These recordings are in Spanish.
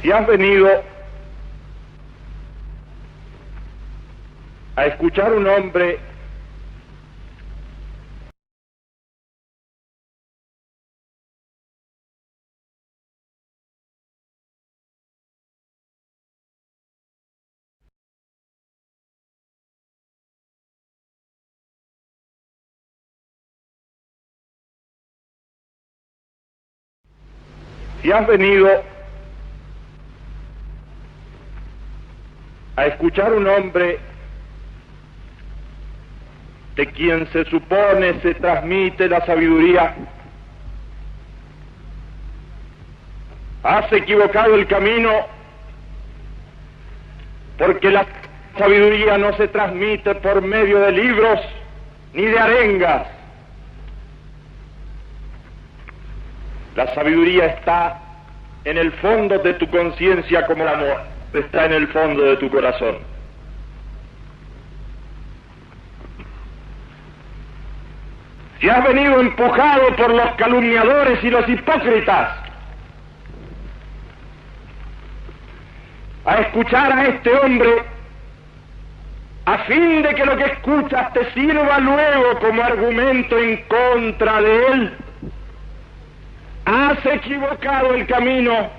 Si has venido a escuchar un hombre si has venido a escuchar un hombre de quien se supone se transmite la sabiduría, has equivocado el camino, porque la sabiduría no se transmite por medio de libros ni de arengas. La sabiduría está en el fondo de tu conciencia como el amor está en el fondo de tu corazón. Si has venido empujado por los calumniadores y los hipócritas a escuchar a este hombre, a fin de que lo que escuchas te sirva luego como argumento en contra de él, has equivocado el camino,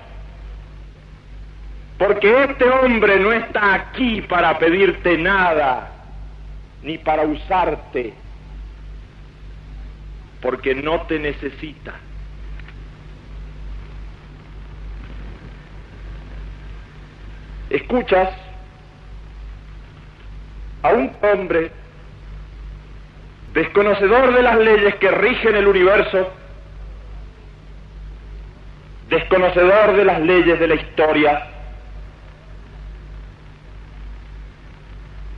porque este hombre no está aquí para pedirte nada, ni para usarte, porque no te necesita. Escuchas a un hombre desconocedor de las leyes que rigen el universo, desconocedor de las leyes de la historia,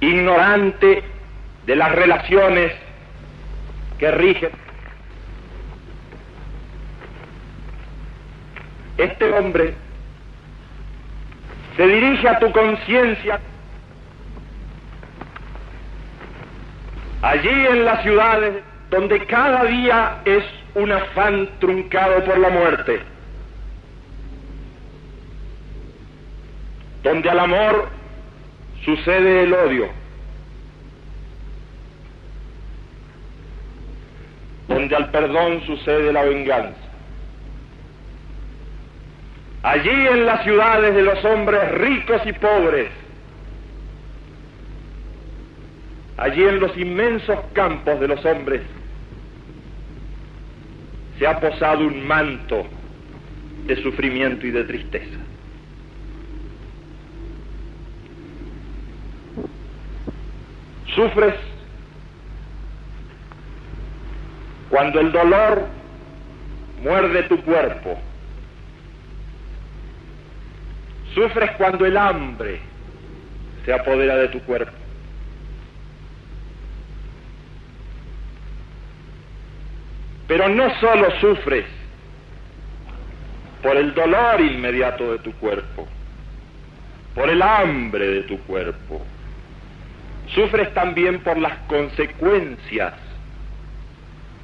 ignorante de las relaciones que rigen. Este hombre se dirige a tu conciencia allí en las ciudades donde cada día es un afán truncado por la muerte, donde al amor sucede el odio, donde al perdón sucede la venganza. Allí en las ciudades de los hombres ricos y pobres, allí en los inmensos campos de los hombres, se ha posado un manto de sufrimiento y de tristeza. Sufres cuando el dolor muerde tu cuerpo. Sufres cuando el hambre se apodera de tu cuerpo. Pero no solo sufres por el dolor inmediato de tu cuerpo, por el hambre de tu cuerpo, sufres también por las consecuencias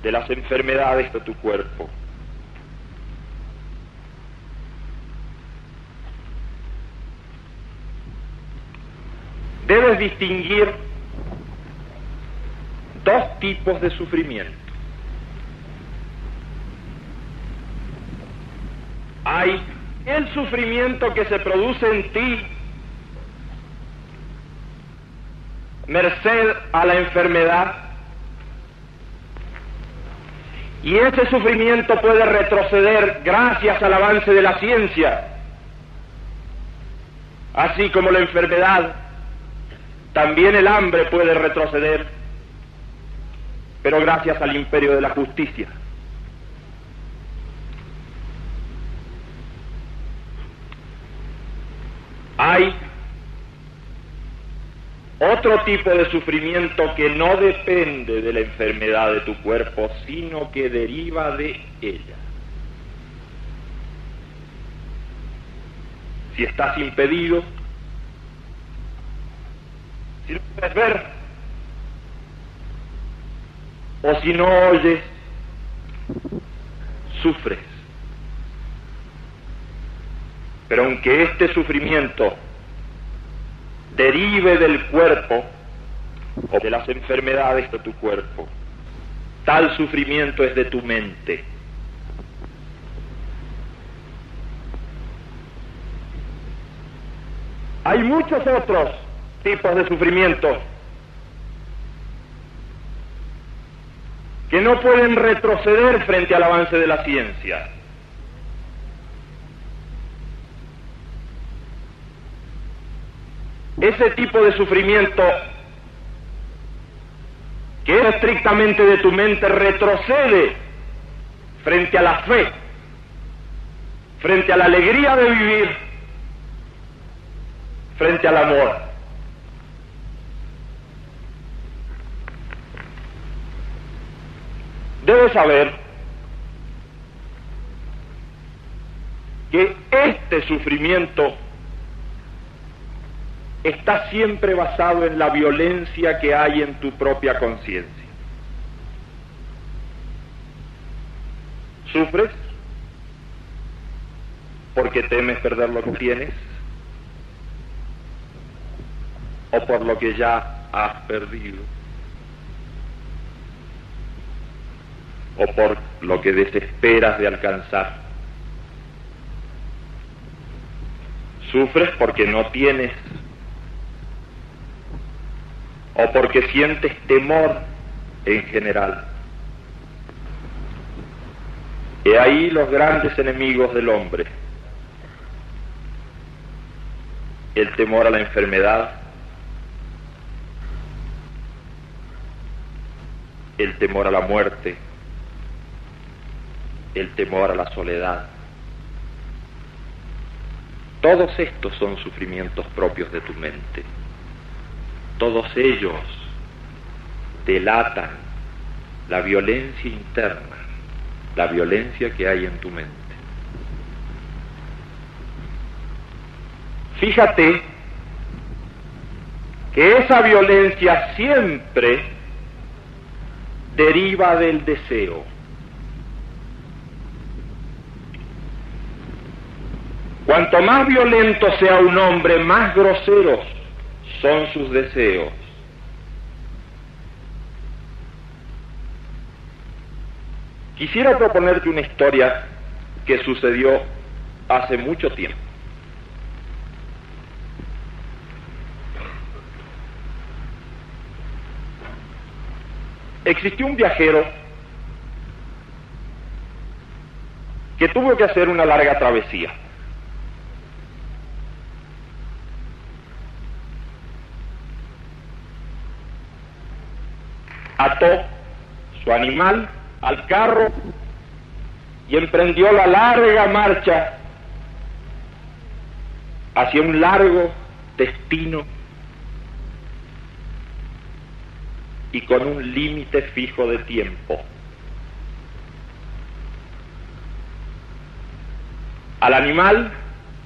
de las enfermedades de tu cuerpo. Debes distinguir dos tipos de sufrimiento. Hay el sufrimiento que se produce en ti merced a la enfermedad, y ese sufrimiento puede retroceder gracias al avance de la ciencia, así como la enfermedad también el hambre puede retroceder, pero gracias al imperio de la justicia. Hay otro tipo de sufrimiento que no depende de la enfermedad de tu cuerpo, sino que deriva de ella. Si estás impedido, si no puedes ver, o si no oyes, sufres. Pero aunque este sufrimiento derive del cuerpo o de las enfermedades de tu cuerpo, tal sufrimiento es de tu mente. Hay muchos otros tipos de sufrimiento que no pueden retroceder frente al avance de la ciencia. Ese tipo de sufrimiento que es estrictamente de tu mente retrocede frente a la fe, frente a la alegría de vivir, frente al amor. Debes saber que este sufrimiento está siempre basado en la violencia que hay en tu propia conciencia. Sufres porque temes perder lo que tienes o por lo que ya has perdido o por lo que desesperas de alcanzar. Sufres porque no tienes o porque sientes temor en general. He ahí los grandes enemigos del hombre: el temor a la enfermedad, el temor a la muerte, el temor a la soledad. Todos estos son sufrimientos propios de tu mente. Todos ellos delatan la violencia interna, la violencia que hay en tu mente. Fíjate que esa violencia siempre deriva del deseo. Cuanto más violento sea un hombre, más groseros son sus deseos. Quisiera proponerte una historia que sucedió hace mucho tiempo. Existió un viajero que tuvo que hacer una larga travesía. Ató su animal al carro y emprendió la larga marcha hacia un largo destino y con un límite fijo de tiempo. Al animal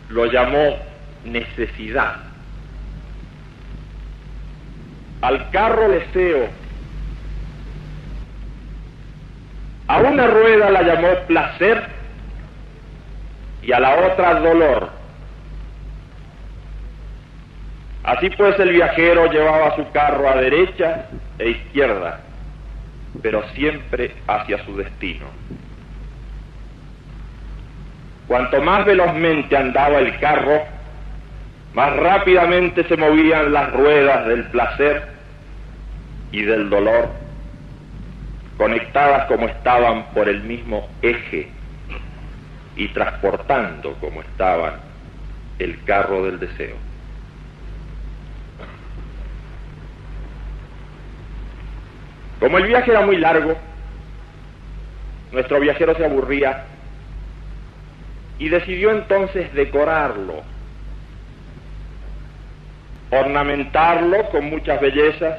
lo llamó necesidad, al carro deseo, a una rueda la llamó placer y a la otra dolor. Así pues, el viajero llevaba su carro a derecha e izquierda, pero siempre hacia su destino. Cuanto más velozmente andaba el carro, más rápidamente se movían las ruedas del placer y del dolor, conectadas como estaban por el mismo eje y transportando como estaban el carro del deseo. Como el viaje era muy largo, nuestro viajero se aburría y decidió entonces decorarlo, ornamentarlo con muchas bellezas,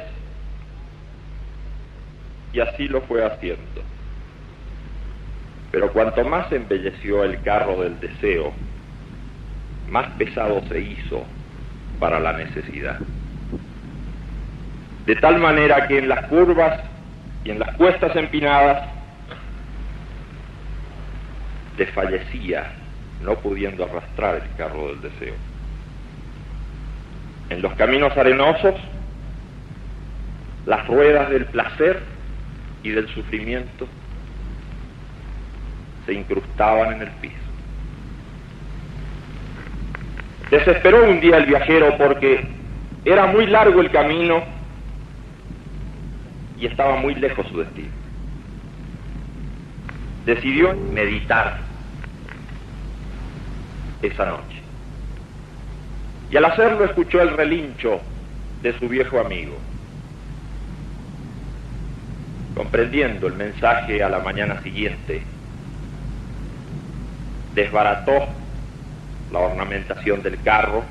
y así lo fue haciendo. Pero cuanto más embelleció el carro del deseo, más pesado se hizo para la necesidad. De tal manera que en las curvas y en las cuestas empinadas desfallecía, no pudiendo arrastrar el carro del deseo. En los caminos arenosos, las ruedas del placer y del sufrimiento se incrustaban en el piso. Desesperó un día el viajero porque era muy largo el camino y estaba muy lejos su destino. Decidió meditar esa noche. Y al hacerlo escuchó el relincho de su viejo amigo. Comprendiendo el mensaje a la mañana siguiente, desbarató la ornamentación del carro,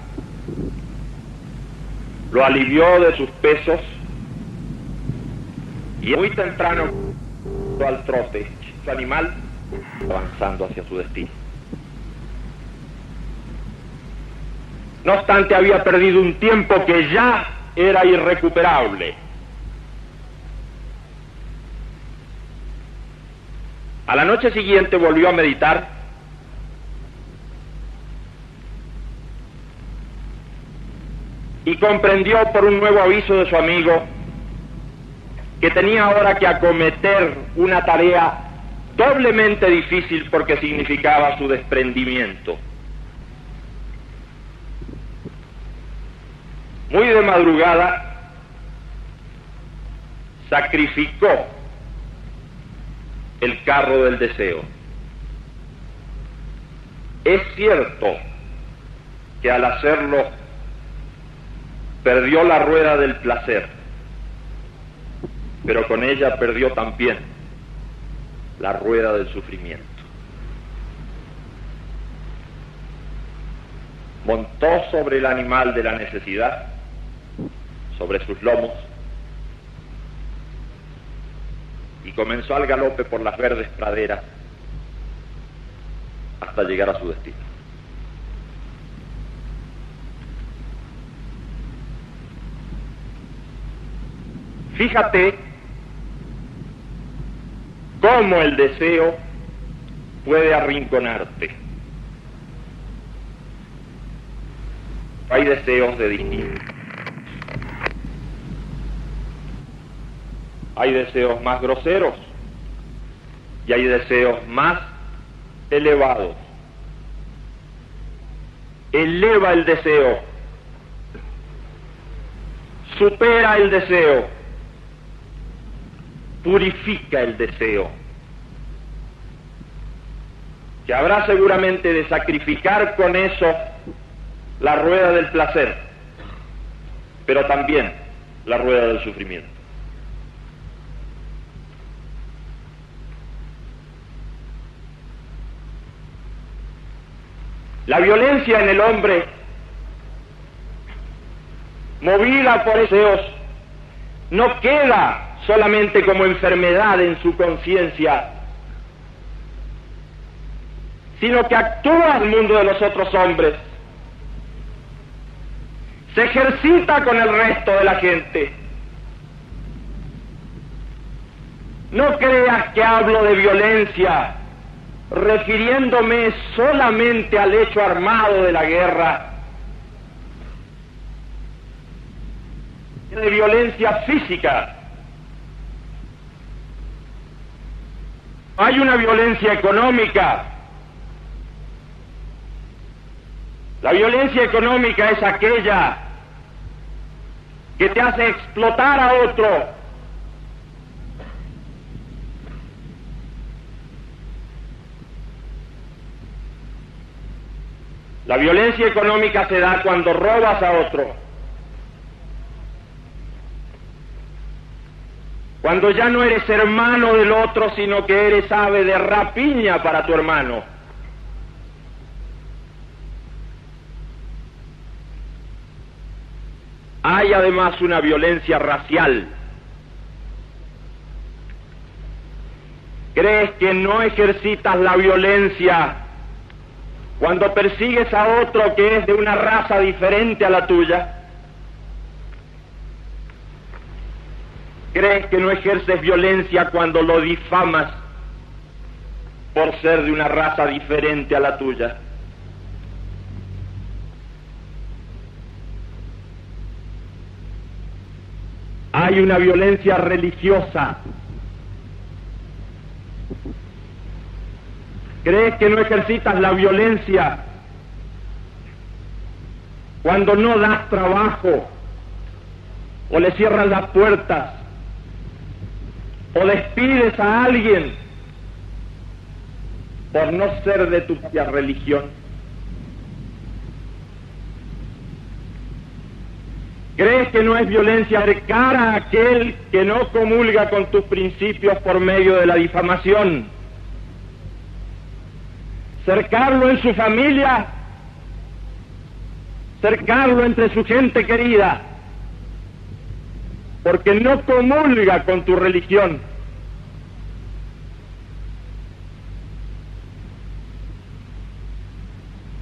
lo alivió de sus pesos y muy temprano al trote, su animal avanzando hacia su destino. No obstante, había perdido un tiempo que ya era irrecuperable. A la noche siguiente volvió a meditar y comprendió por un nuevo aviso de su amigo que tenía ahora que acometer una tarea doblemente difícil porque significaba su desprendimiento. Muy de madrugada sacrificó el carro del deseo. Es cierto que al hacerlo perdió la rueda del placer, pero con ella perdió también la rueda del sufrimiento. Montó sobre el animal de la necesidad, sobre sus lomos, y comenzó al galope por las verdes praderas hasta llegar a su destino. Fíjate cómo el deseo puede arrinconarte. Hay deseos de distintos. Hay deseos más groseros y hay deseos más elevados. Eleva el deseo, supera el deseo, purifica el deseo, que habrá seguramente de sacrificar con eso la rueda del placer, pero también la rueda del sufrimiento. La violencia en el hombre, movida por deseos, no queda solamente como enfermedad en su conciencia, sino que actúa en el mundo de los otros hombres, se ejercita con el resto de la gente. No creas que hablo de violencia refiriéndome solamente al hecho armado de la guerra, de violencia física. Hay una violencia económica. La violencia económica es aquella que te hace explotar a otro. La violencia económica se da cuando robas a otro, cuando ya no eres hermano del otro, sino que eres ave de rapiña para tu hermano. Hay además una violencia racial. ¿Crees que no ejercitas la violencia cuando persigues a otro que es de una raza diferente a la tuya? ¿Crees que no ejerces violencia cuando lo difamas por ser de una raza diferente a la tuya? Hay una violencia religiosa. ¿Crees que no ejercitas la violencia cuando no das trabajo, o le cierras las puertas, o despides a alguien por no ser de tu propia religión? ¿Crees que no es violencia acercar a aquel que no comulga con tus principios por medio de la difamación? Cercarlo en su familia, cercarlo entre su gente querida, porque no comulga con tu religión.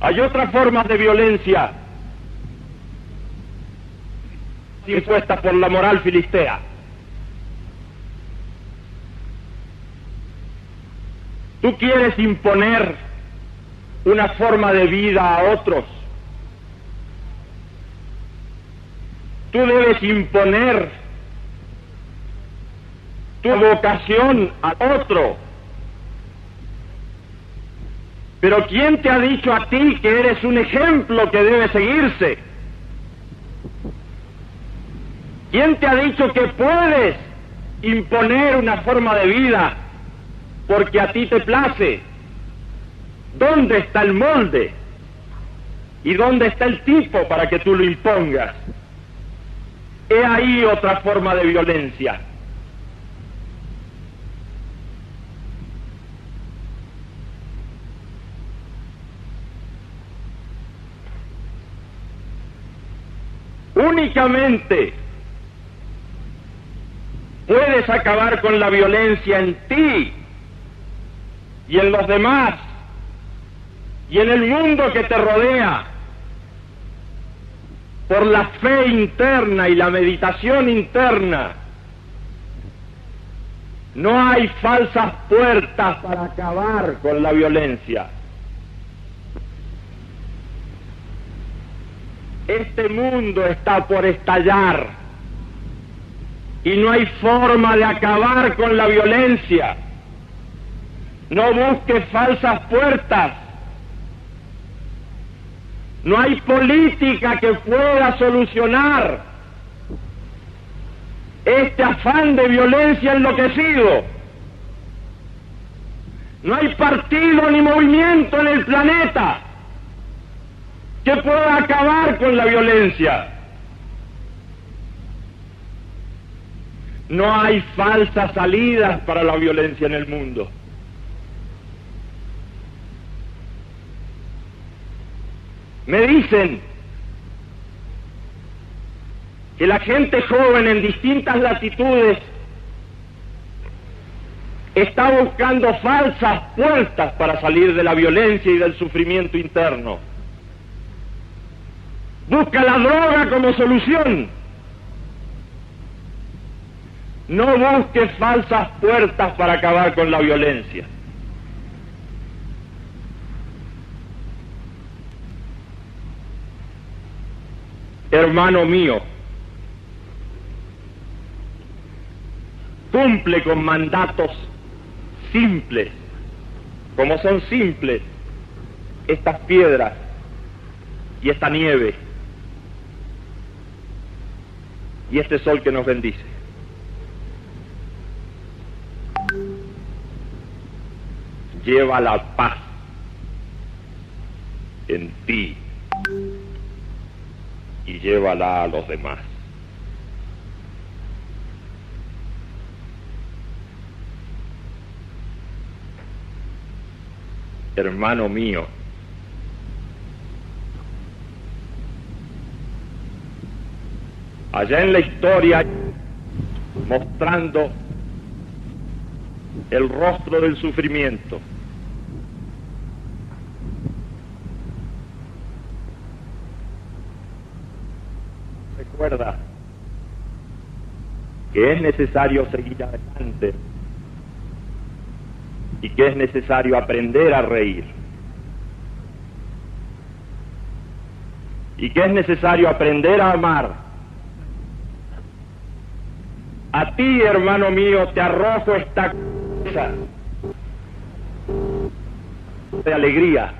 Hay otras formas de violencia impuestas por la moral filistea. Tú quieres imponer una forma de vida a otros. Tú debes imponer tu vocación a otro. Pero ¿quién te ha dicho a ti que eres un ejemplo que debe seguirse? ¿Quién te ha dicho que puedes imponer una forma de vida porque a ti te place? ¿Dónde está el molde? ¿Y dónde está el tipo para que tú lo impongas? He ahí otra forma de violencia. Únicamente puedes acabar con la violencia en ti y en los demás y en el mundo que te rodea por la fe interna y la meditación interna. No hay falsas puertas para acabar con la violencia. Este mundo está por estallar y no hay forma de acabar con la violencia. No busques falsas puertas. No hay política que pueda solucionar este afán de violencia enloquecido. No hay partido ni movimiento en el planeta que pueda acabar con la violencia. No hay falsas salidas para la violencia en el mundo. Me dicen que la gente joven en distintas latitudes está buscando falsas puertas para salir de la violencia y del sufrimiento interno. Busca la droga como solución. No busques falsas puertas para acabar con la violencia. Hermano mío, cumple con mandatos simples, como son simples estas piedras y esta nieve y este sol que nos bendice. Lleva la paz en ti y llévala a los demás. hermano mío, allá en la historia, mostrando el rostro del sufrimiento, recuerda que es necesario seguir adelante y que es necesario aprender a reír y que es necesario aprender a amar. A ti, hermano mío, te arrojo esta cosa de alegría,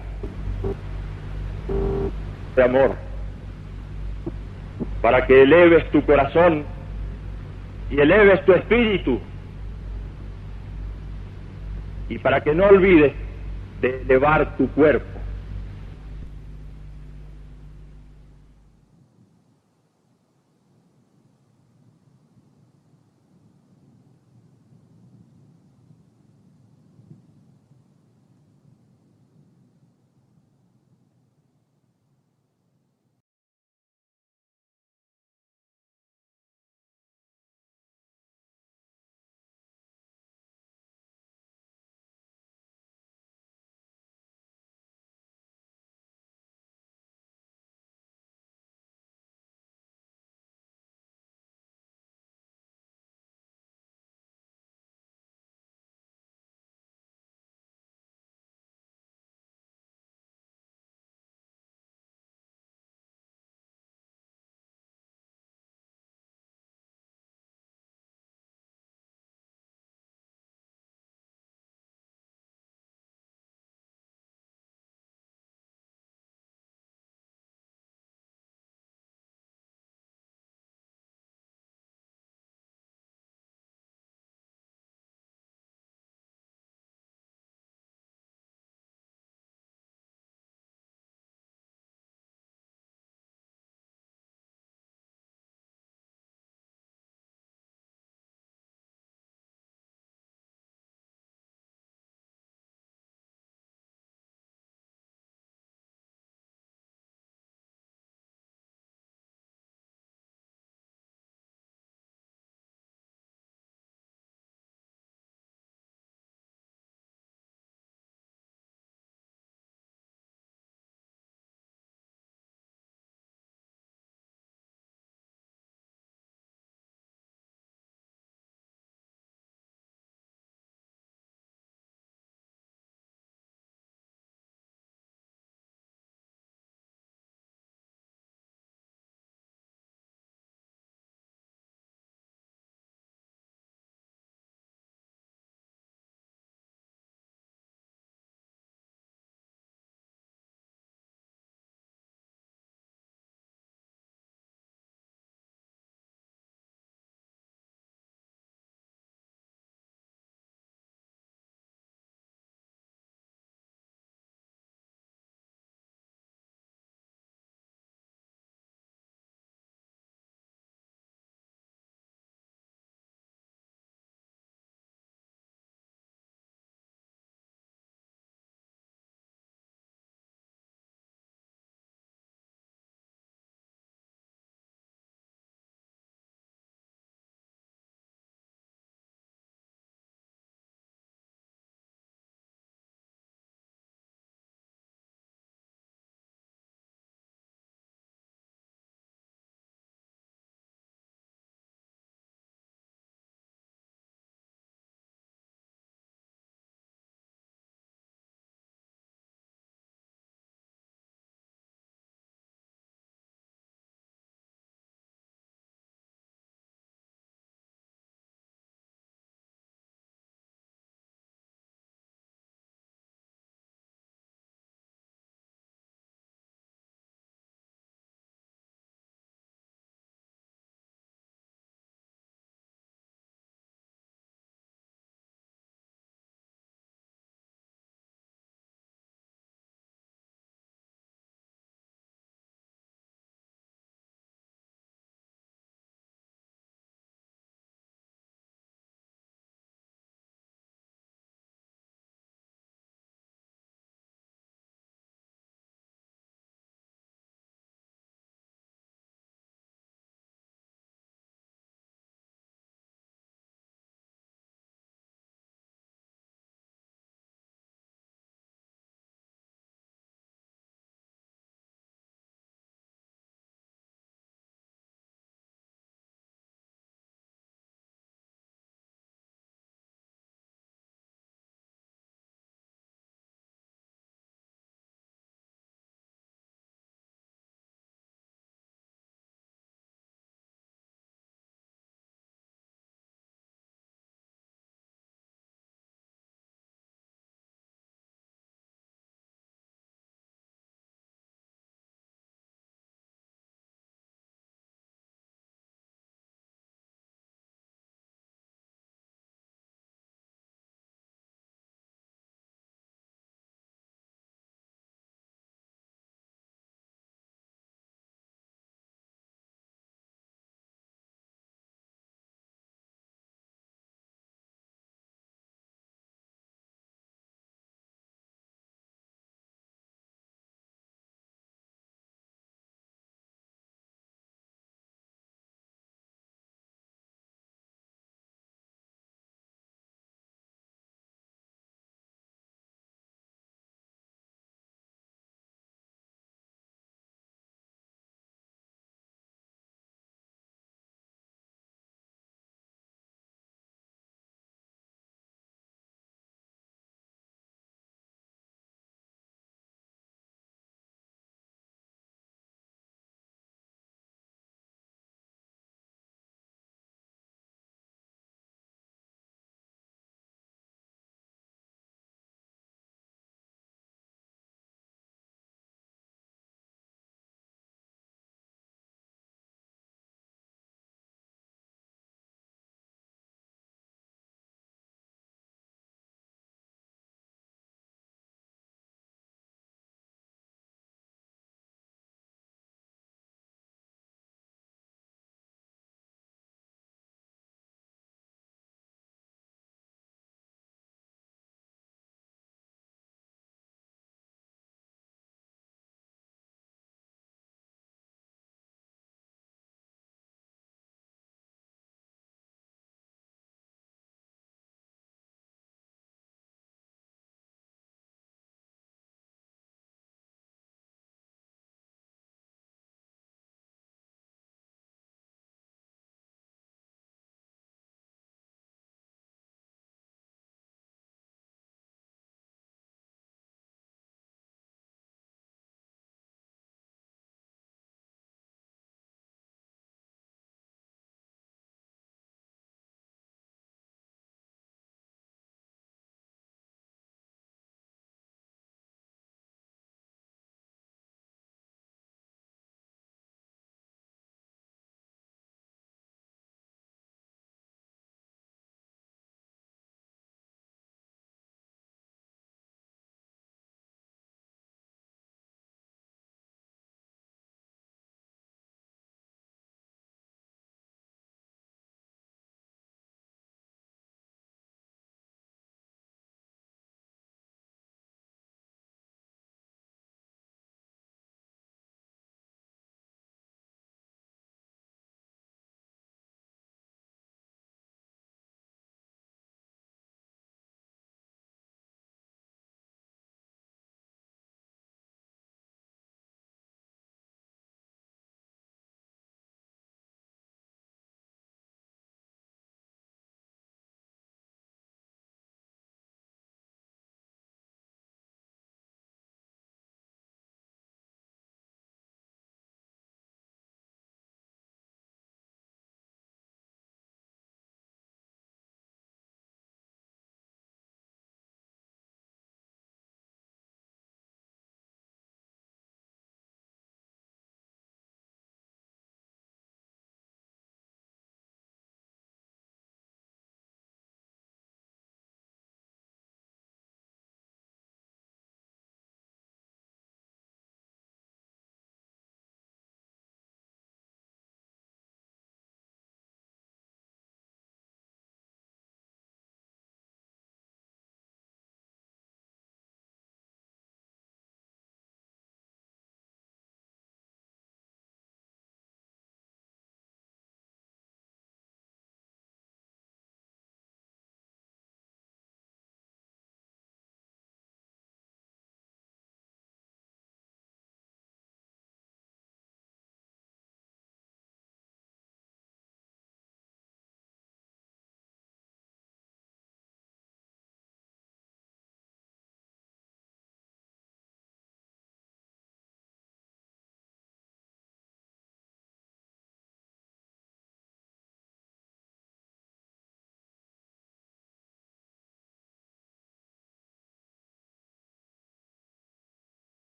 de amor, para que eleves tu corazón y eleves tu espíritu, y para que no olvides de elevar tu cuerpo.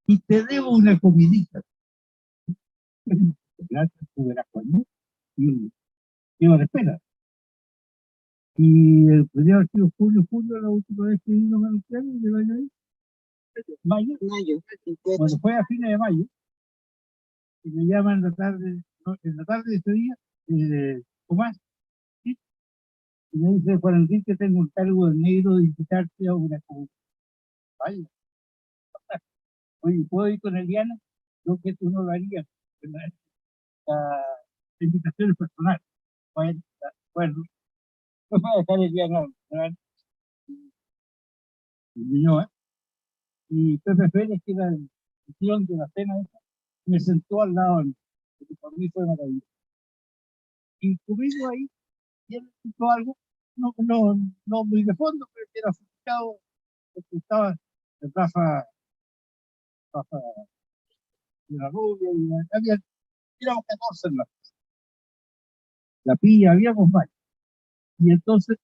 y te debo una comidita. Gracias, tú verás cuándo. Y lleva la espera. Y podría haber sido julio, la última vez que vino a anunciarlo, de mayo. Bueno, fue a fines de mayo, y me llaman en la tarde, no, en la tarde de ese día, Tomás, ¿sí? Y me dice, Juan Enrique, tengo el cargo de negro de invitarte a una comunidad. Vaya, oye, ¿puedo ir con Eliana? Yo que tú no lo harías. La invitación es personal. Bueno, no voy a dejar Eliana, ¿verdad? Y Pepe Pérez, que era el guión de la cena, me sentó al lado, que por mí fue maravilloso. Y comimos ahí, y él hizo algo, no muy de fondo, pero que era sofisticado, porque estaba en Rafa de la Rubia, y éramos 14 en la pilla, habíamos más. Y entonces,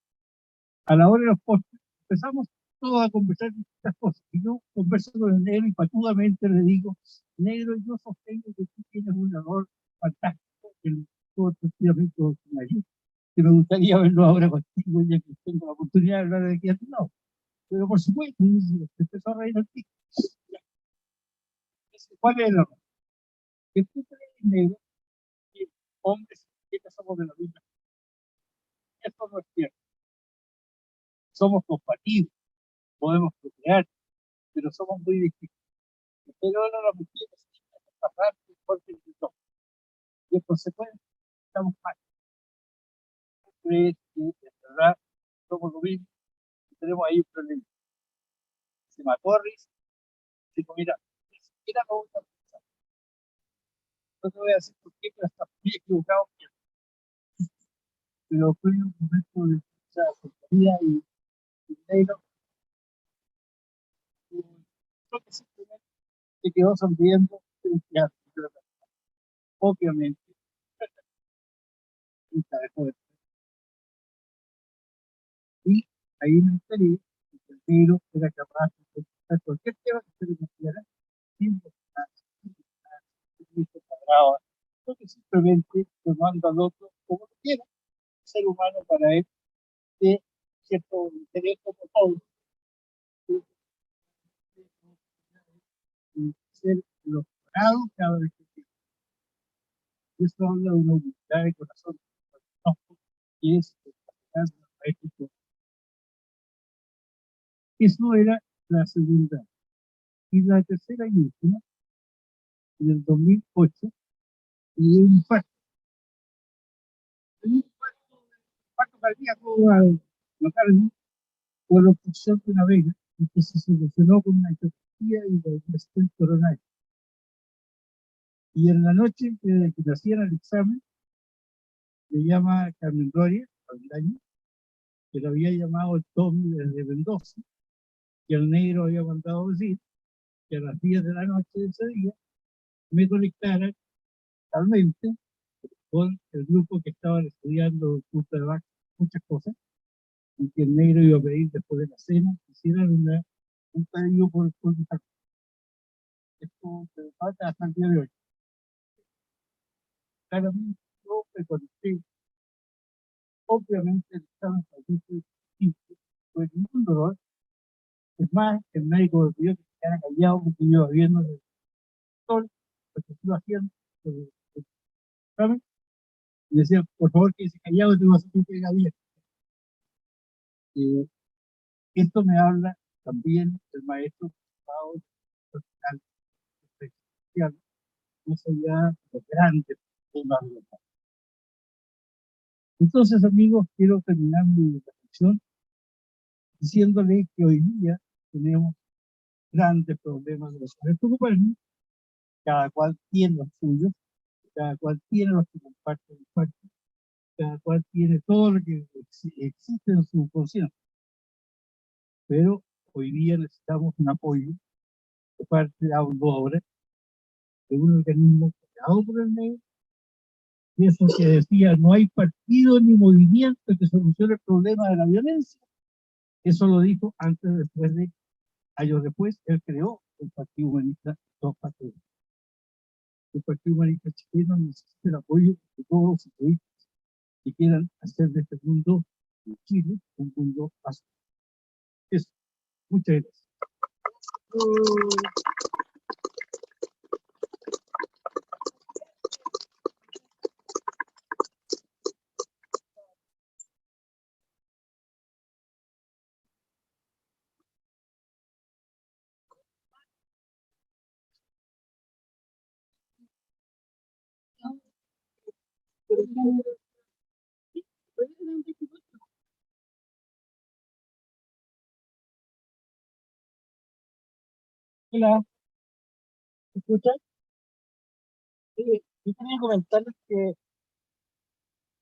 a la hora de los postres, empezamos todos a conversar de estas cosas. Y yo converso con el negro y patudamente le digo, negro, yo sostengo que tú tienes un error fantástico en todo tu estudiamiento que me gustaría verlo ahora contigo, ya que tengo la oportunidad de hablar de aquí a tu lado. Pero por supuesto, se empezó a reír al pico. ¿Cuál es el error? Que tú crees, negro, que hombres y mujeres somos de la misma. Esto no es cierto. Somos compatibles, podemos procrear, pero somos muy distintos. Pero ahora las mujeres tienen que pasar por el todo. Y en consecuencia, estamos mal. Crees que en verdad somos lo mismo y tenemos ahí un problema. Se mató a risa, dijo, mira, ni siquiera me gusta pensar. No te voy a decir por qué, pero está muy equivocado. Pero fue un momento de mucha cercanía y negro. Creo que simplemente se quedó sonriendo frente a obviamente, y ahí me enteré que el negro era capaz de contestar cualquier tema que se le pusiera sin cuadrado, porque simplemente lo manda al otro como lo quiera. El ser humano para él de cierto interés como todo, y ser logrado cada vez que quiere. Y eso habla de una humildad de corazón, no, y es maestro. Eso era la segunda. Y la tercera y última, en el 2008, y un impacto cardíaco al miocardio por la obstrucción de una vena, y que se solucionó con una ecografía y la operación coronaria. Y en la noche que le hacían el examen, le llama Carmen Gloria, que lo había llamado el Tommy desde Mendoza, que el negro había mandado decir que a las 10 de la noche de ese día me conectara totalmente con el grupo que estaban estudiando punto de vaca, muchas cosas, y que el negro iba a pedir después de la cena que hicieran un pedido por esto se falta hasta el día de hoy. Claramente yo me conecté, obviamente el examen fue ningún dolor. Es más, el médico me pidió que se quedara callado porque yo iba viendo el doctor, porque se iba haciendo el examen, y decía, por favor, que se callado, te voy a hacer un pega bien. Esto me habla también el maestro social, más allá de los grandes temas de la paz. Entonces, amigos, quiero terminar mi reflexión diciéndole que hoy día tenemos grandes problemas de los cuales preocuparnos. Cada cual tiene los suyos, cada cual tiene los que comparten el cuarto, cada cual tiene todo lo que existe en su conciencia. Pero hoy día necesitamos un apoyo de parte de ahora, de un organismo creado por el negro, y eso que decía, no hay partido ni movimiento que solucione el problema de la violencia. Eso lo dijo antes, después de, años después, él creó el Partido Humanista, dos partidos. El Partido Humanista chileno necesita el apoyo de todos los futbolistas que quieran hacer de este mundo, de Chile, un mundo fácil. Eso. Muchas gracias. Hola, ¿me escuchan? Yo quería comentarles que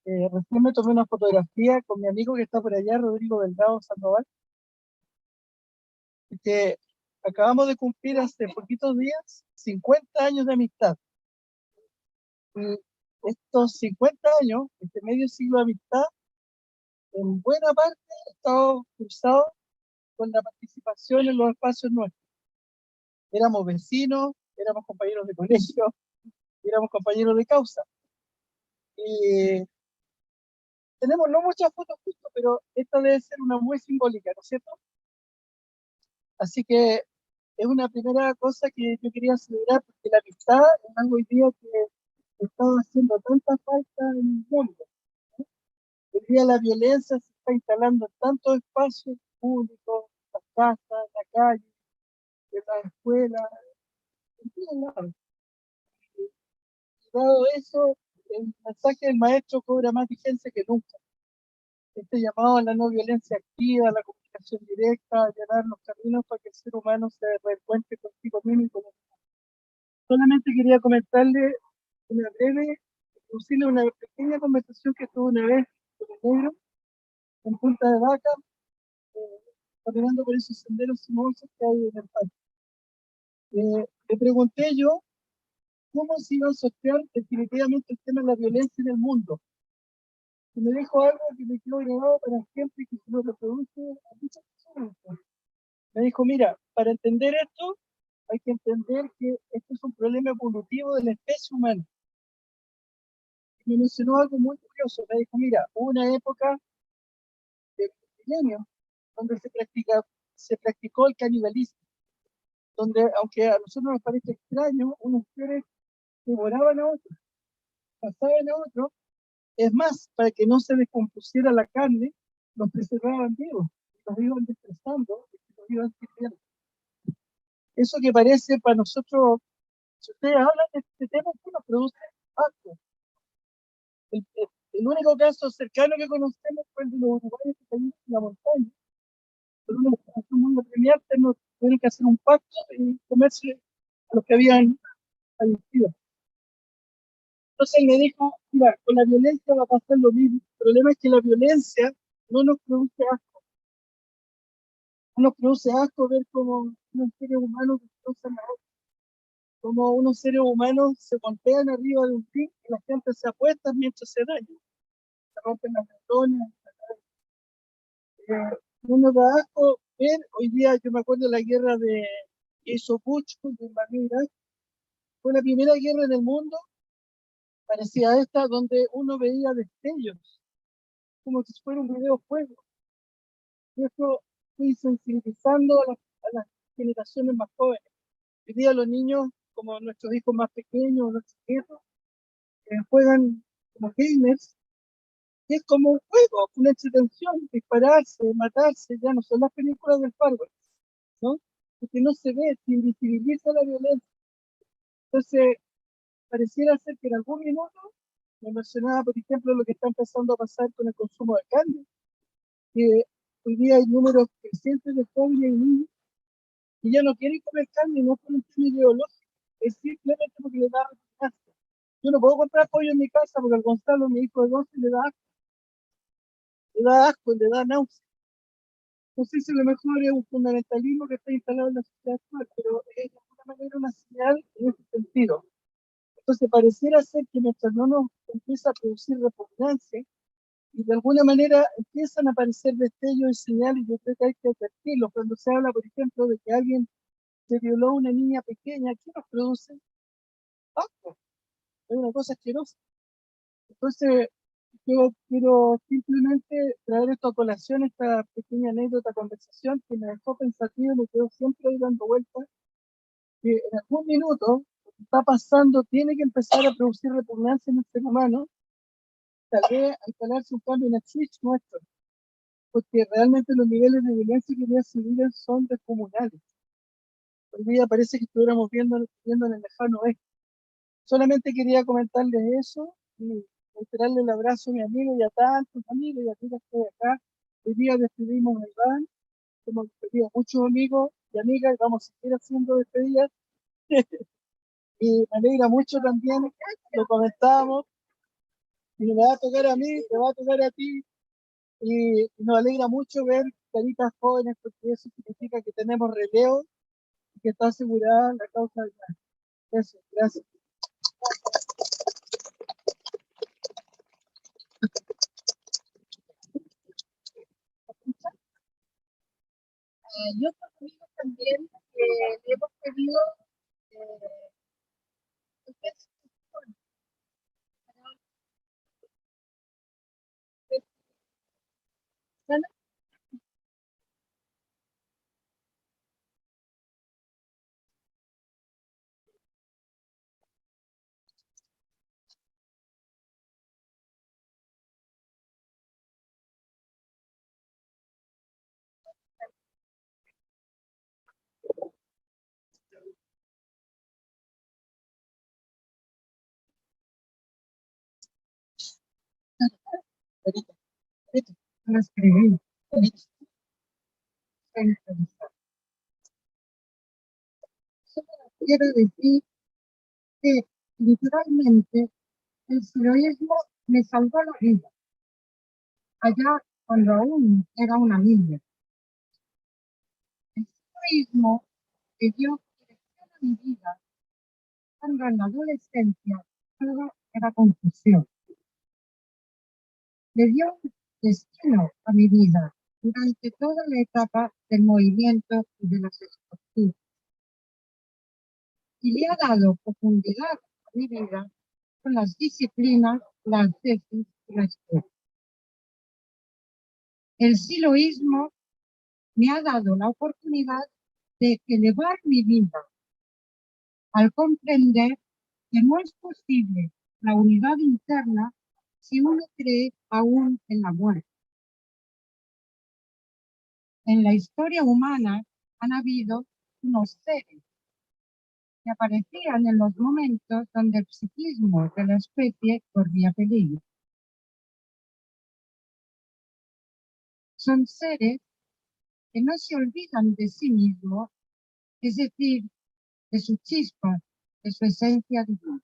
recién me tomé una fotografía con mi amigo que está por allá, Rodrigo Delgado Sandoval, y que acabamos de cumplir hace poquitos días 50 años de amistad. Y estos 50 años, este medio siglo de amistad, en buena parte ha estado cruzado con la participación en los espacios nuestros. Éramos vecinos, éramos compañeros de colegio, éramos compañeros de causa. Y tenemos no muchas fotos justo, pero esta debe ser una muy simbólica, ¿no es cierto? Así que es una primera cosa que yo quería celebrar, porque la amistad es algo hoy día que está haciendo tanta falta en el mundo. Hoy día la violencia se está instalando en tantos espacios públicos, en las casas, en la calle, en las escuelas, en todos lados. Y dado eso, el mensaje del maestro cobra más vigencia que nunca. Este llamado a la no violencia activa, a la comunicación directa, a allanar los caminos para que el ser humano se reencuentre consigo mismo y con los demás. Solamente quería comentarle una breve, introducirle una pequeña conversación que tuve una vez con el negro en Punta de Vaca, caminando por esos senderos sinuosos que hay en el parque. Le pregunté yo cómo se iba a sortear definitivamente el tema de la violencia en el mundo. Y me dijo algo que me quedó grabado para siempre y que se lo reproduce a muchas personas. Me dijo, mira, para entender esto, hay que entender que esto es un problema evolutivo de la especie humana. Y me mencionó algo muy curioso. Me dijo, mira, hubo una época de milenios donde se practicó el canibalismo, donde, aunque a nosotros nos parece extraño, unos seres devoraban a otros, pasaban a otros. Es más, para que no se descompusiera la carne, los preservaban vivos, los iban destrozando, los iban sirviendo. Eso que parece para nosotros, si ustedes hablan de este tema, ¿qué nos produce asco? El único caso cercano que conocemos fue el de los uruguayos que cayeron en la montaña. Por una situación muy apremiante, no tuvieron que hacer un pacto y comerse a los que habían fallecido. Entonces él me dijo, mira, con la violencia va a pasar lo mismo. El problema es que la violencia no nos produce asco. No nos produce asco ver cómo unos seres humanos destrozan a otros, como unos seres humanos se golpean arriba de un ring y la gente se apuesta mientras se dañan. Se rompen las neuronas. No nos da asco ver, hoy día yo me acuerdo de la guerra de que hizo Bush de Irak. Fue la primera guerra en el mundo parecida a esta donde uno veía destellos, como si fuera un videojuego. Y eso fue sensibilizando a las generaciones más jóvenes. Hoy día los niños, como nuestros hijos más pequeños, nuestros hijos, juegan como gamers, y es como un juego, una entretención, dispararse, matarse, ya no son las películas del Far West, ¿no? Porque no se ve, se invisibiliza la violencia. Entonces, pareciera ser que en algún minuto, me mencionaba, por ejemplo, lo que está empezando a pasar con el consumo de carne, que hoy día hay números crecientes de jóvenes y niños que ya no quieren comer carne, no por un tema ideológico, es simplemente porque le da repugnancia. Yo no puedo comprar pollo en mi casa porque al Gonzalo, mi hijo de 12, le da asco, le da náusea. No sé si a lo mejor es un fundamentalismo que está instalado en la sociedad actual, pero es de alguna manera una señal en ese sentido. Entonces pareciera ser que mientras no nos empieza a producir repugnancia y de alguna manera empiezan a aparecer destellos y señales, yo creo que hay que advertirlo. Cuando se habla, por ejemplo, de que alguien se violó a una niña pequeña, ¿qué nos produce? Asco. Es una cosa asquerosa. Entonces, yo quiero simplemente traer esto a colación, esta pequeña anécdota, conversación que me dejó pensativo y me quedó siempre ahí dando vueltas, que en algún minuto lo que está pasando tiene que empezar a producir repugnancia en el ser humano, tal vez a instalarse un cambio en el switch nuestro, porque realmente los niveles de violencia que ya se viven son descomunales. Hoy día parece que estuviéramos viendo en el lejano oeste. Solamente quería comentarles eso y reiterarle el abrazo a mi amigo y a tantos amigos y a ti que estoy acá. Hoy día despedimos a Iván, hemos despedido a muchos amigos y amigas y vamos a seguir haciendo despedidas. Y me alegra mucho también, lo comentábamos, y me va a tocar a mí, te va a tocar a ti, y nos alegra mucho ver caritas jóvenes porque eso significa que tenemos relevo y que está asegurada la causa del mal. Eso, gracias. Y otros amigos también le hemos pedido Ahorita, ahorita, lo escribí. Ahorita. Solo quiero decir que literalmente el siloísmo me salvó la vida, allá cuando aún era una niña. El siloísmo que dio dirección a mi vida cuando en la adolescencia todo era confusión. Le dio un destino a mi vida durante toda la etapa del movimiento y de las estructuras. Y le ha dado profundidad a mi vida con las disciplinas, las tesis y la escuela. El siloísmo me ha dado la oportunidad de elevar mi vida al comprender que no es posible la unidad interna si uno cree aún en la muerte. En la historia humana han habido unos seres que aparecían en los momentos donde el psiquismo de la especie corría peligro. Son seres que no se olvidan de sí mismos, es decir, de su chispa, de su esencia divina.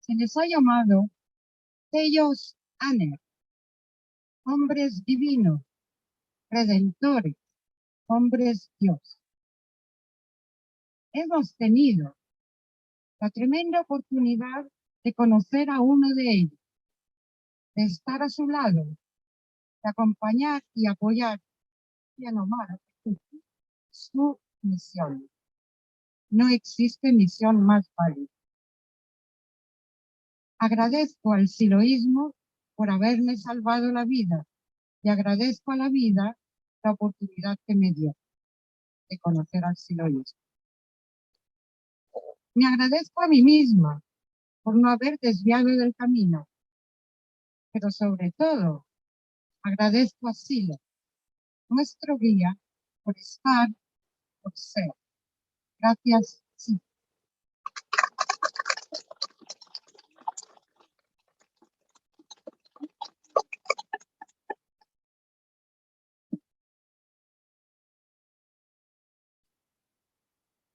Se les ha llamado sellos Aner, hombres divinos, redentores, hombres Dios. Hemos tenido la tremenda oportunidad de conocer a uno de ellos, de estar a su lado, de acompañar y apoyar y amar su misión. No existe misión más válida. Agradezco al siloísmo por haberme salvado la vida y agradezco a la vida la oportunidad que me dio de conocer al siloísmo. Me agradezco a mí misma por no haber desviado del camino, pero sobre todo agradezco a Silo, nuestro guía, por estar, por ser. Gracias, sí.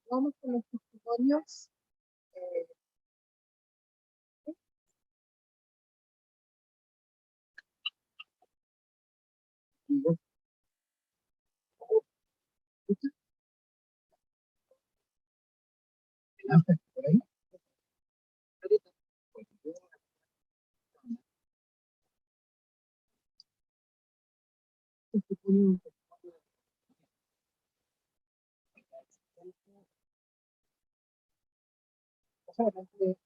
Vamos con los testimonios. Por ahí. Testimonio solamente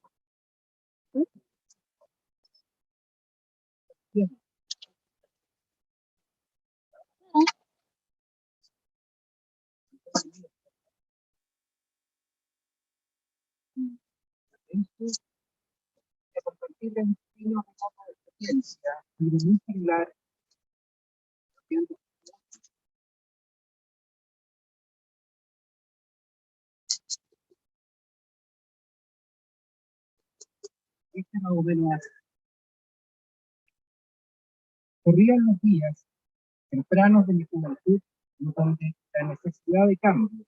bien, esto de compartir el destino de una experiencia y muy similar viendo este más o menos así. Corrían los días tempranos de mi juventud, en donde la necesidad de cambio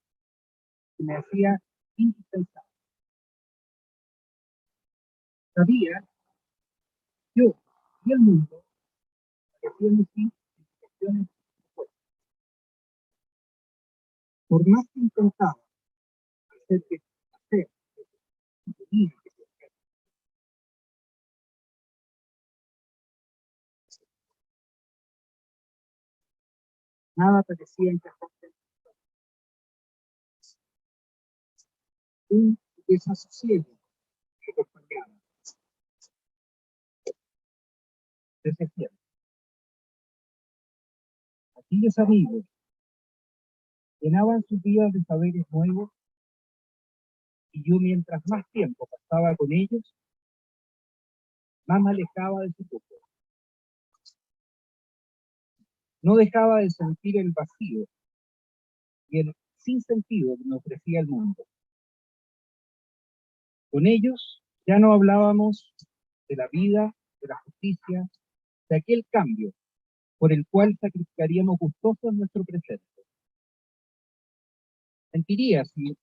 se me hacía indispensable. Sabía, yo y el mundo parecían así en situaciones opuestas. Por más que intentaba hacer que hacer, tenía que hacer, nada parecía encajarse. Un desasosiego que acompañaba desde siempre. Aquellos amigos llenaban sus vidas de saberes nuevos y yo mientras más tiempo pasaba con ellos, más me alejaba de su grupo. No dejaba de sentir el vacío y el sinsentido que me ofrecía el mundo. Con ellos ya no hablábamos de la vida, de la justicia, de aquel cambio por el cual sacrificaríamos gustosos nuestro presente. Mentiría si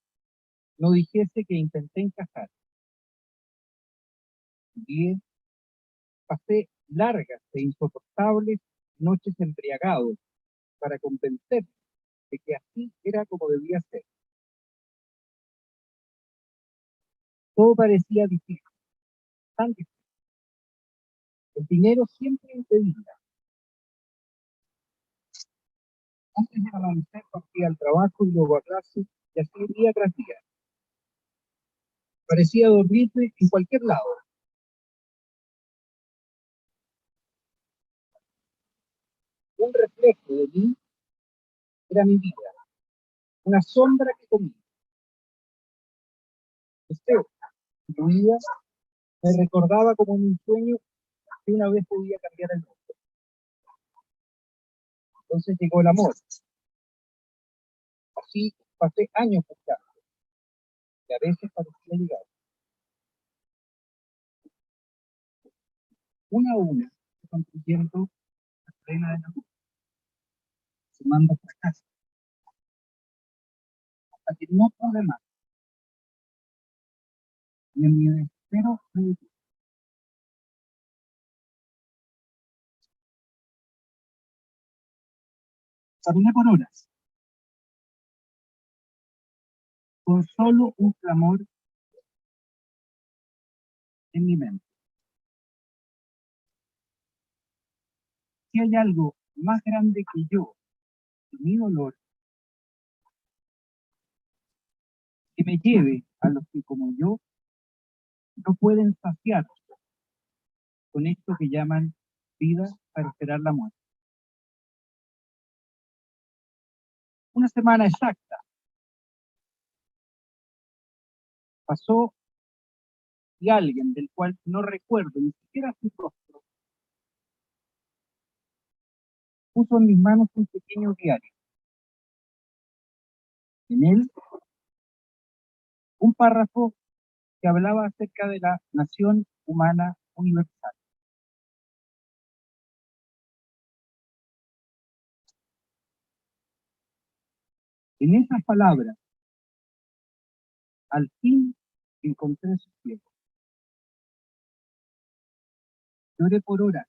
no dijese que intenté encajar. Y pasé largas e insoportables noches embriagados para convencer de que así era como debía ser. Todo parecía difícil, tan difícil. El dinero siempre impedía. Antes de amanecer partía al trabajo y luego a clase, y así día tras día. Parecía dormirme en cualquier lado. Un reflejo de mí era mi vida, una sombra que comía. Usted, mi vida, me recordaba como en un sueño que una vez podía cambiar el mundo. Entonces llegó el amor. Así pasé años buscando, y a veces parecía llegar. Una a una, construyendo la cadena de la luz, sumando fracasos, hasta que no pude más. Y en mi desespero me detuve. Caminé por horas, con solo un clamor en mi mente. Si hay algo más grande que yo, y mi dolor, que me lleve a los que como yo no pueden saciar con esto que llaman vida para esperar la muerte. Una semana exacta pasó y alguien del cual no recuerdo ni siquiera su rostro puso en mis manos un pequeño diario. En él, un párrafo que hablaba acerca de la nación humana universal. En esas palabras, al fin encontré su cielo. Lloré por horas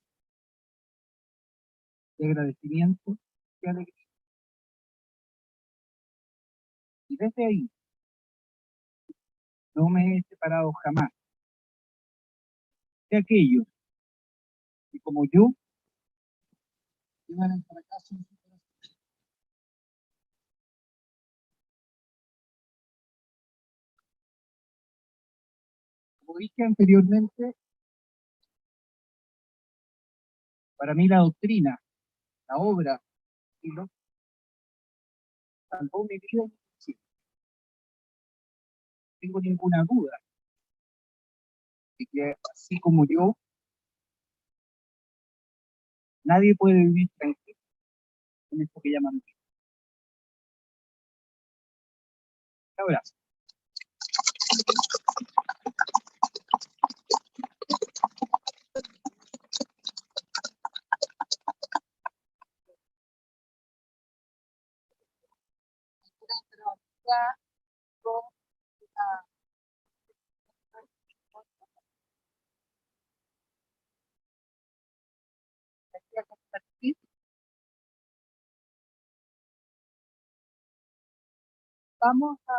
de agradecimiento y alegría. Y desde ahí no me he separado jamás de aquellos que, como yo, llevan el fracaso en su corazón. Como dije anteriormente, para mí la doctrina, la obra, y no salvó mi vida. Sí, no tengo ninguna duda de que así como yo, nadie puede vivir tranquilo en esto que llaman vida. Un abrazo. Pero ya con la energía compartir, vamos a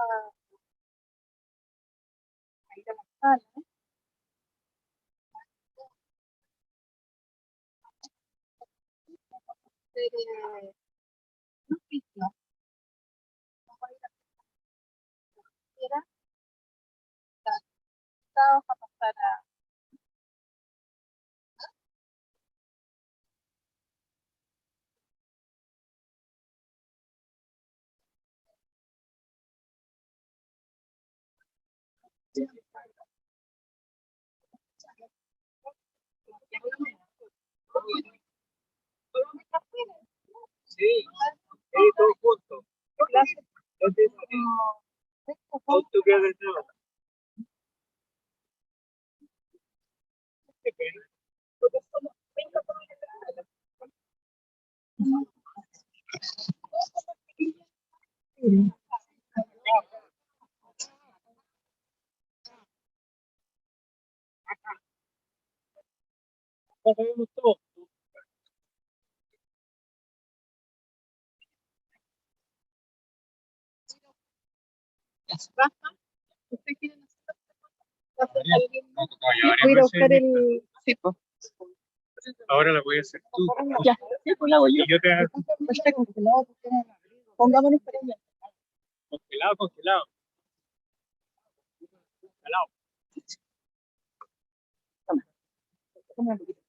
ir a la sala, ¿no? Hacer, un oficio. Vamos a ir a hacer vamos a pasar a Sí, todos juntos. clases. All together now. Sabemos todo. Rafa, ¿usted quiere hacer alguien más? Voy a ir a buscar el... Sí, pues. Ahora la voy a hacer tú. Ya, sí, pues la hago yo. Y yo te hago Perfecto. Pongámonos para allá. congelado, congelado. Congelado. Toma un poquito.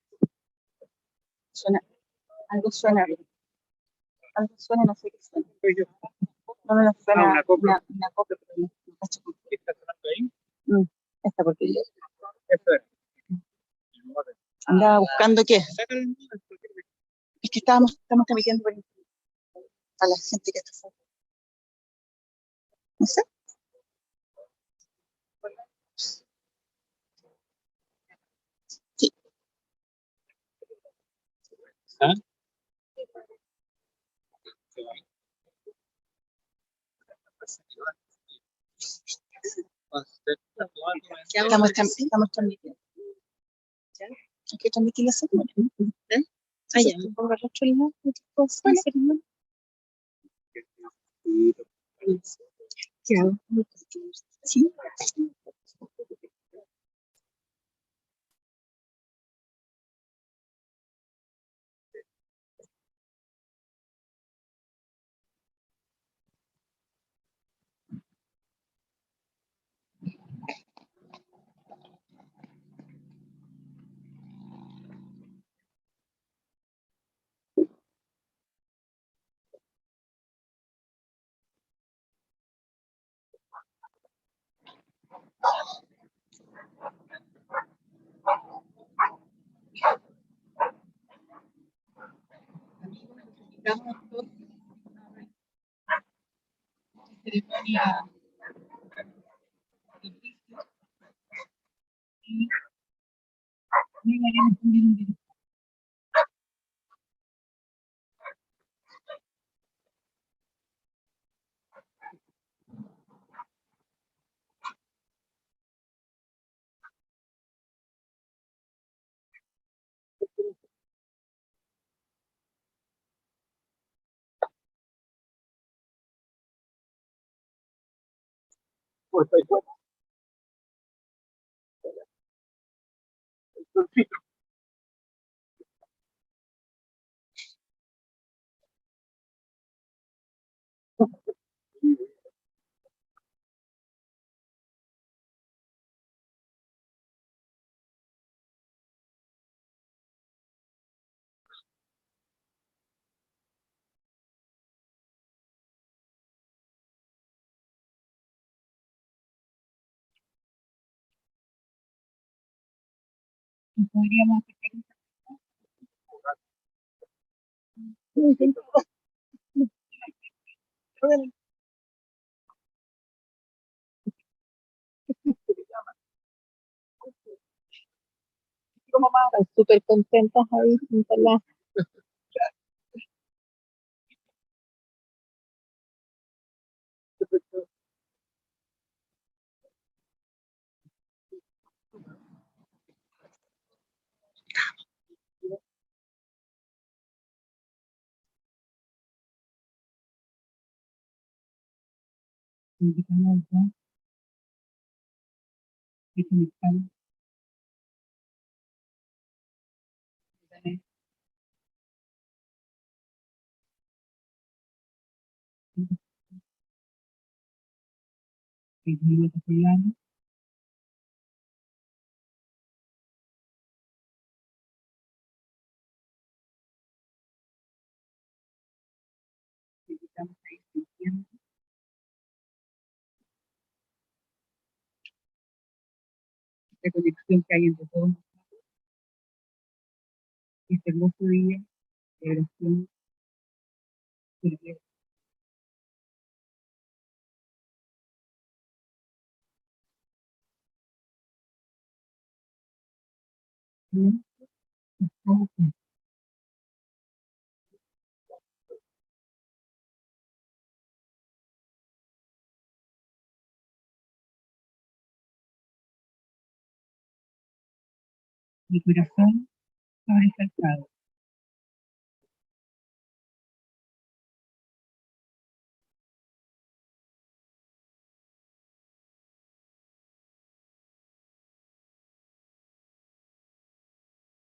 Suena, algo suena bien. Algo suena, no sé qué suena. Soy yo. No me suena una copa. una copa, pero no cacho con ¿Qué está sonando ahí? esta porquería. Eso es. Andaba buscando qué. Sácalo el móvil, porque Es que estamos transmitiendo por internet a la gente que está afuera. No sé. Sí. ¿Ah? Estamos transmitiendo. Hay que transmitir la ceremonia. Ah, ya. Pongo el otro lado. Bueno. ¿Qué hago? Sí. Estamos todos ceremonia y haremos también un video. Pues estoy fuera. Y podríamos aplicar como más. Están súper contentas ahí junto a la invitamos a que conectamos el libro castellano, invitamos a ir sintiendo la conexión que hay entre todos este hermoso día de oración por el bien, estamos en mi corazón sobresaltado,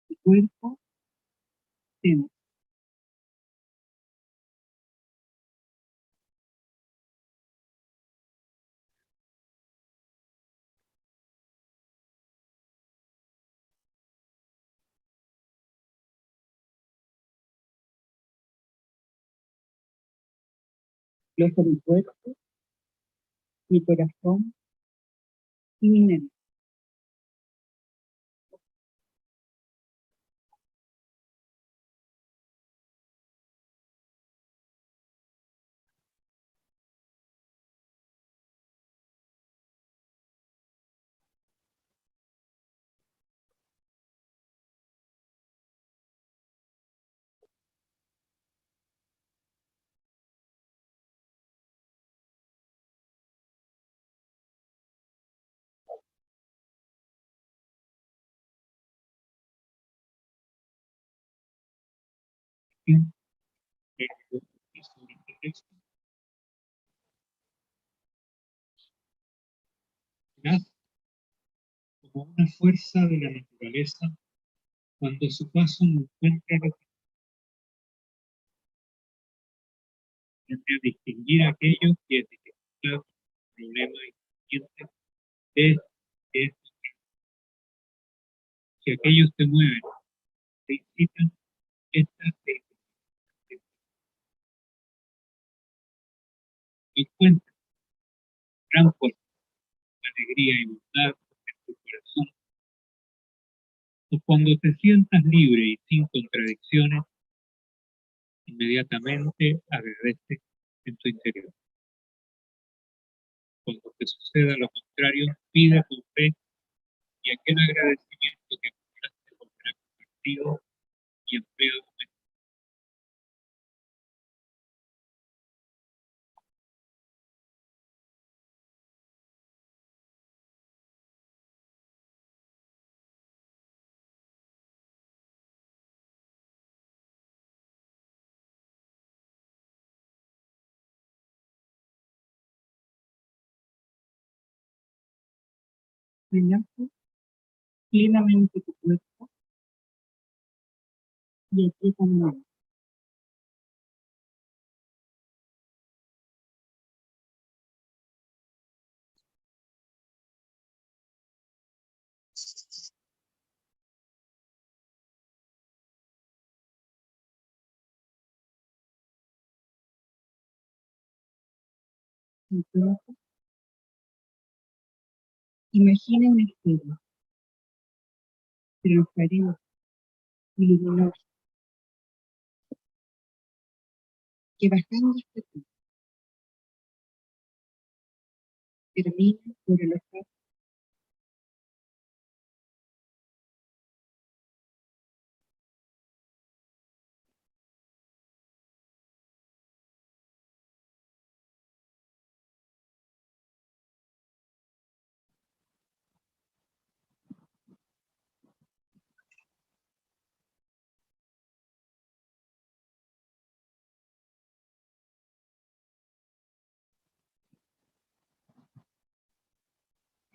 mi cuerpo tenso, flojo mi cuerpo, mi corazón y mi mente. Bien, y sobre todo esto, nace como una fuerza de la naturaleza cuando su paso no encuentra lo que tiende a distinguir a aquellos que detectan problemas y sienten es que aquellos te mueven, te incitan, estas te encuentran gran fuerza, alegría y bondad en tu corazón. O cuando te sientas libre y sin contradicciones, inmediatamente agradece en tu interior. Cuando te suceda lo contrario, pide con fe y aquel agradecimiento que acumulaste volverá convertido y empleado en relaja plenamente tu cuerpo y aprieta la mano. Entonces, imagina un espejo transparente y luminoso, que bajando este punto termina por alojar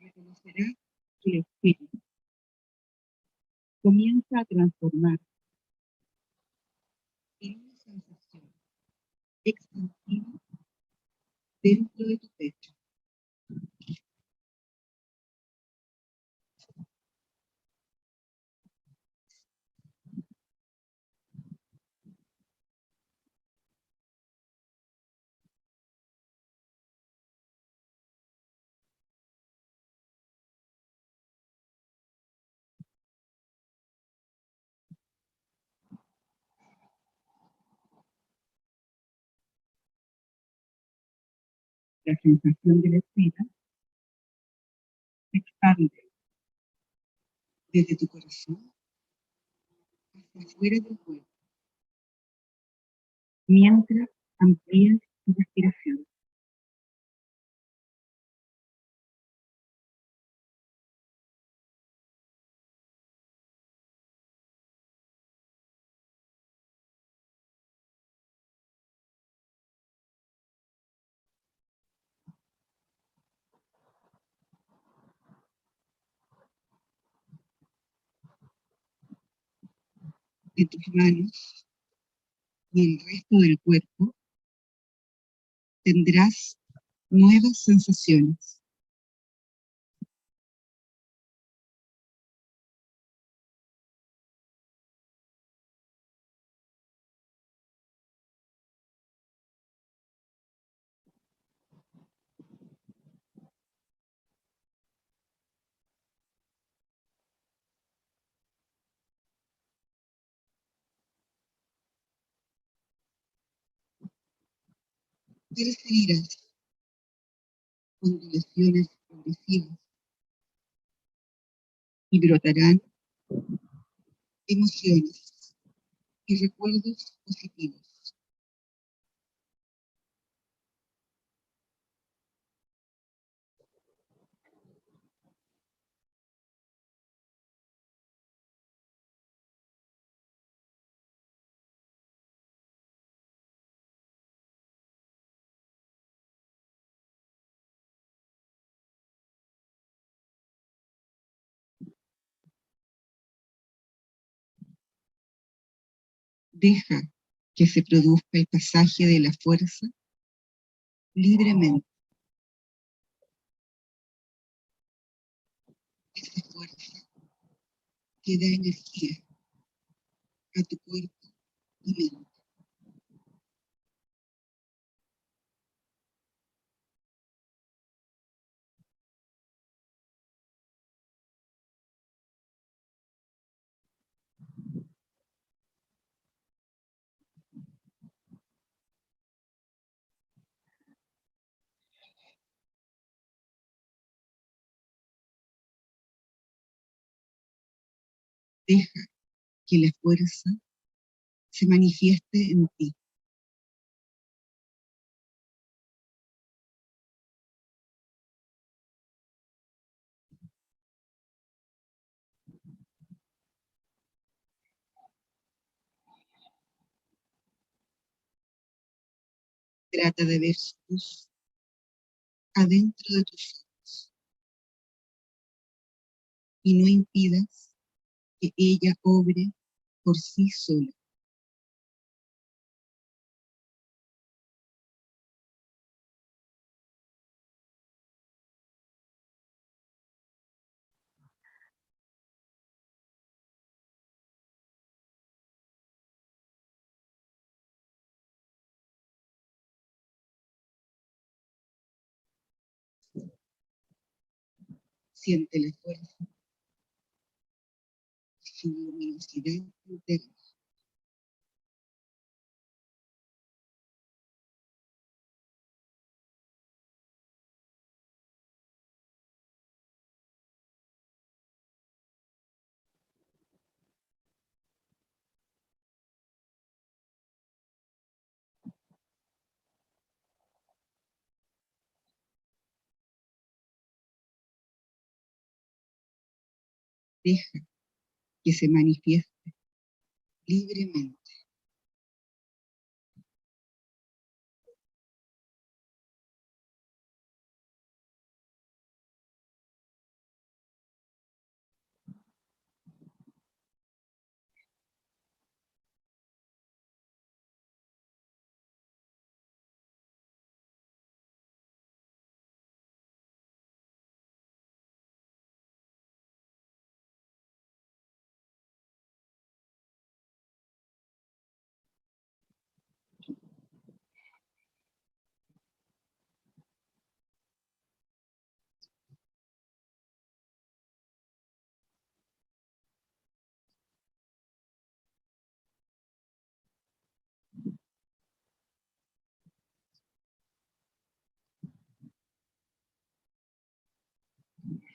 reconocerá que el espíritu comienza a transformar en una sensación expansiva dentro de tu pecho. La sensación de la espera se expande desde tu corazón hacia afuera del cuerpo, mientras amplías tu respiración. De tus manos y el resto del cuerpo tendrás nuevas sensaciones. Percibirás ondulaciones progresivas y brotarán emociones y recuerdos positivos. Deja que se produzca el pasaje de la fuerza libremente. Esa fuerza que da energía a tu cuerpo y mente. Deja que la fuerza se manifieste en ti. Trata de ver su luz adentro de tus ojos y no impidas que ella obre por sí sola. Siente la fuerza su luminosidad interna. Deja que se manifieste libremente.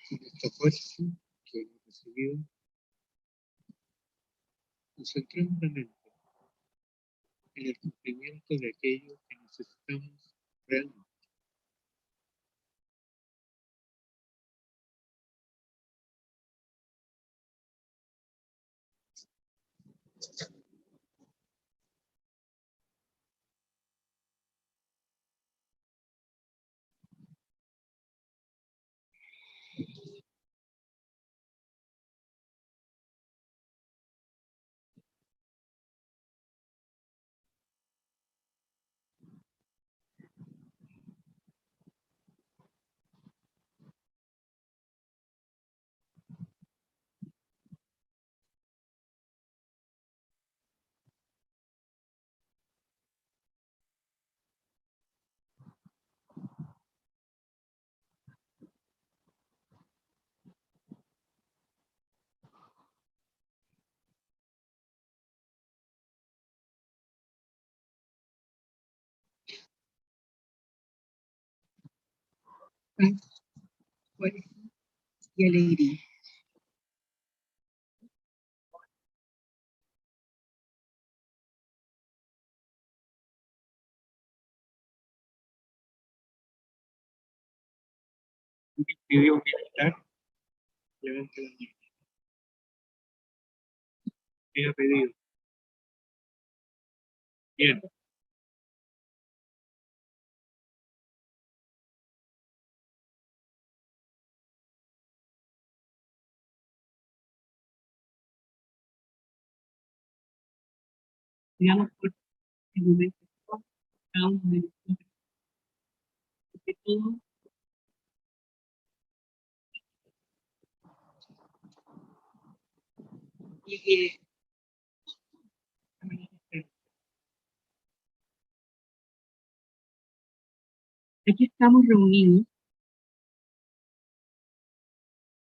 Con esta fuerza que hemos recibido, concentremos la mente en el cumplimiento de aquello que necesitamos realmente. Paz, fuerza y alegría. ¿Alguien pidió meditar? Levante la mano. ¿Quién ha pedido? Bien. Digamos, por el momento, cada uno de nosotros, porque todo llegue a manifestar. Aquí estamos reunidos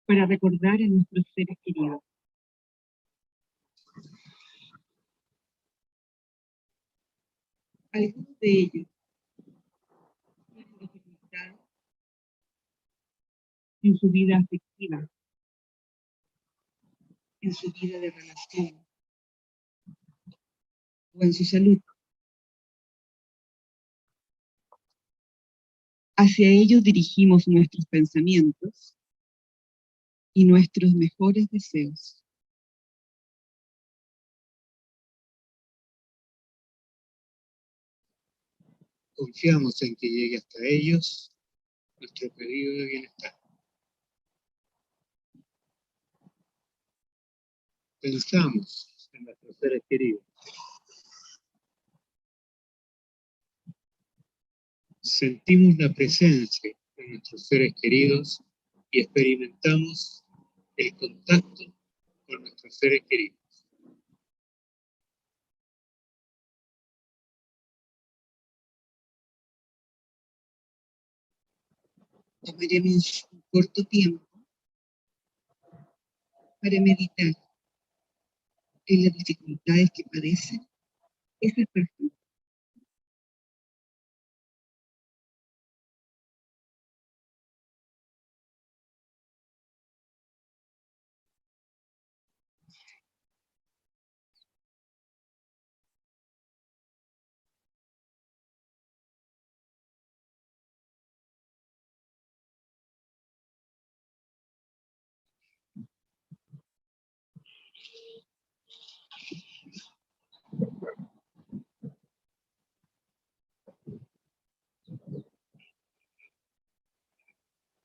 para recordar a nuestros seres queridos. Algunos de ellos tienen dificultad En su vida afectiva, en su vida de relación o en su salud. Hacia ellos dirigimos nuestros pensamientos y nuestros mejores deseos. Confiamos en que llegue hasta ellos nuestro pedido de bienestar. Pensamos en nuestros seres queridos. Sentimos la presencia de nuestros seres queridos y experimentamos el contacto con nuestros seres queridos. Tomaremos un corto tiempo para meditar en las dificultades que padecen, esas personas.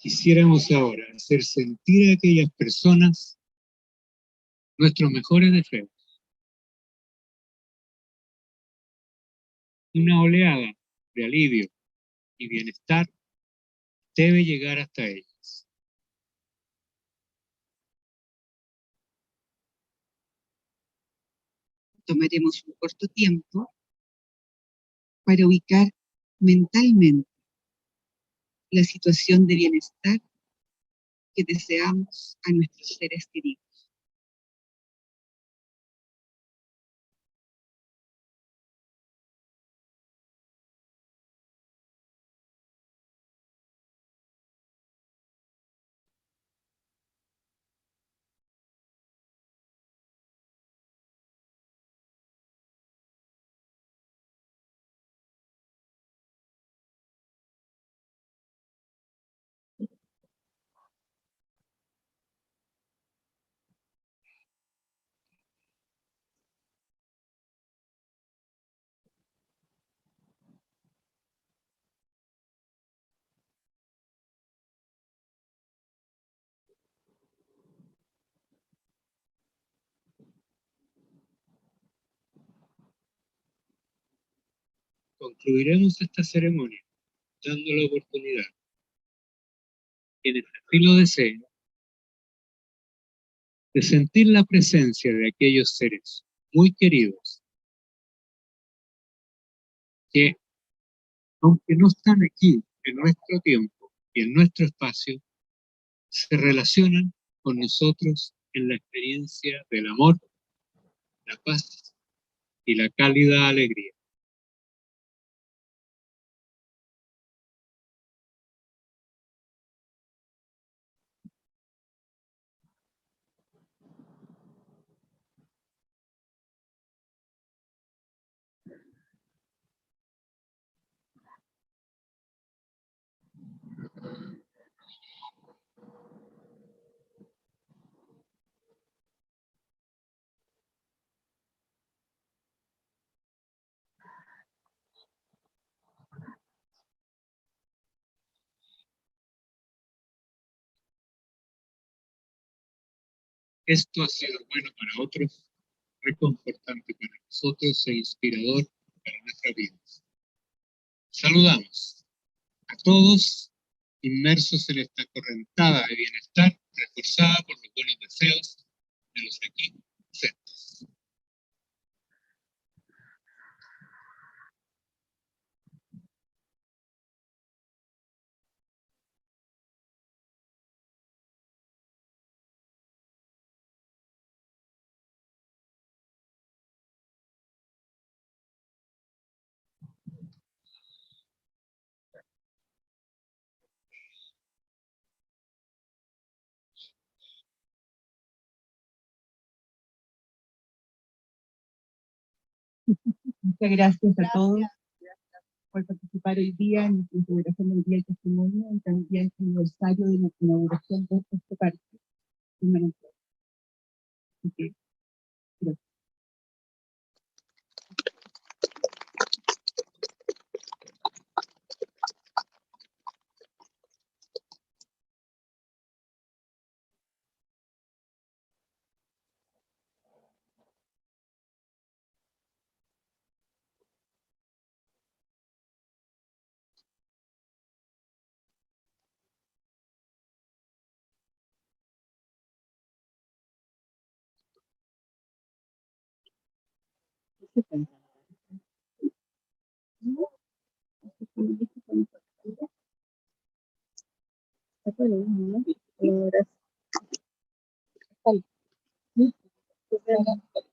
Quisiéramos ahora hacer sentir a aquellas personas nuestros mejores deseos. Una oleada de alivio y bienestar debe llegar hasta ellos. Tomaremos un corto tiempo para ubicar mentalmente la situación de bienestar que deseamos a nuestros seres queridos. Concluiremos esta ceremonia dando la oportunidad, quienes así lo deseen, de sentir la presencia de aquellos seres muy queridos que, aunque no están aquí en nuestro tiempo y en nuestro espacio, se relacionan con nosotros en la experiencia del amor, la paz y la cálida alegría. Esto ha sido bueno para otros, reconfortante para nosotros e inspirador para nuestras vidas. Saludamos a todos inmersos en esta correntada de bienestar, reforzada por los buenos deseos de los aquí presentes. Muchas gracias a todos por participar hoy día en nuestra celebración del Día del Testimonio y también el aniversario de nuestra inauguración de este parque. Así que, gracias. Gracias.